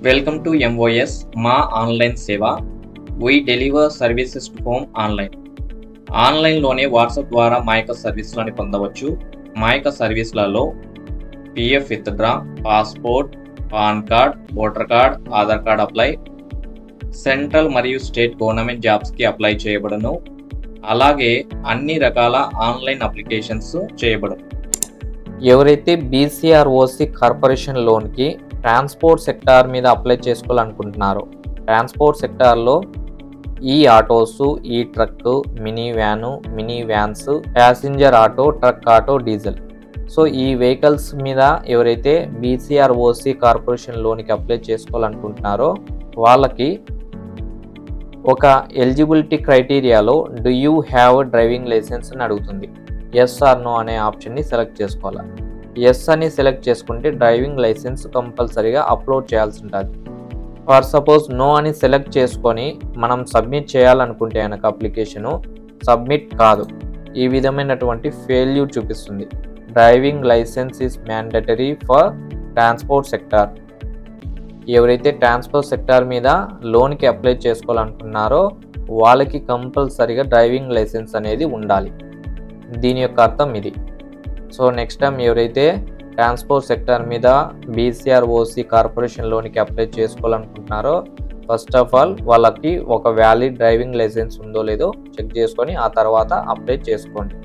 Welcome to MOS మా online సేవ. We deliver services to home online. ఆన్లైన్లోనే WhatsApp ద్వారా మా యొక్క సర్వీసులను పొందవచ్చు. మా యొక్క సర్వీసులలో PF withdraw, passport, pan card, voter card, Aadhaar card apply, central మరియు స్టేట్ గవర్నమెంట్ జాబ్స్కి అప్లై చేయబడును. అలాగే అన్ని రకాల ఆన్లైన్ అప్లికేషన్స్ చేయబడును. ఎవరైతే బీసీఆర్ఓసి కార్పొరేషన్ లోన్కి ట్రాన్స్పోర్ట్ సెక్టార్ మీద అప్లై చేసుకోవాలనుకుంటున్నారో, ట్రాన్స్పోర్ట్ సెక్టార్లో ఈ ఆటోసు, ఈ truck, mini van, mini vans, passenger auto, truck auto, diesel. So ఈ వెహికల్స్ మీద ఎవరైతే బీసీఆర్ఓసి కార్పొరేషన్ లోన్కి అప్లై చేసుకోవాలనుకుంటున్నారో వాళ్ళకి ఒక ఎలిజిబిలిటీ క్రైటీరియాలో do you have driving license అని అడుగుతుంది. ఎస్ ఆర్ నో అనే ఆప్షన్ని సెలెక్ట్ చేసుకోవాలి. ఎస్ అని సెలెక్ట్ చేసుకుంటే డ్రైవింగ్ లైసెన్స్ కంపల్సరీగా అప్లోడ్ చేయాల్సి ఉంటుంది. ఫర్ సపోజ్ నో అని సెలెక్ట్ చేసుకొని మనం సబ్మిట్ చేయాలనుకుంటే కనుక అప్లికేషను సబ్మిట్ కాదు. ఈ విధమైనటువంటి ఫెయిల్యూర్ చూపిస్తుంది. Driving licence is mandatory for transport sector. ఎవరైతే ట్రాన్స్పోర్ట్ సెక్టార్ మీద లోన్కి అప్లై చేసుకోవాలనుకున్నారో వాళ్ళకి కంపల్సరీగా డ్రైవింగ్ లైసెన్స్ అనేది ఉండాలి. దీని యొక్క అర్థం ఇది. సో నెక్స్ట్ టైం ఎవరైతే ట్రాన్స్పోర్ట్ సెక్టార్ మీద బీసీఆర్ఓసి కార్పొరేషన్ లోన్కి అప్లై చేసుకోవాలనుకుంటున్నారో ఫస్ట్ ఆఫ్ ఆల్ వాళ్ళకి ఒక వ్యాలిడ్ డ్రైవింగ్ లైసెన్స్ ఉందో లేదో చెక్ చేసుకొని ఆ తర్వాత అప్లై చేసుకోండి.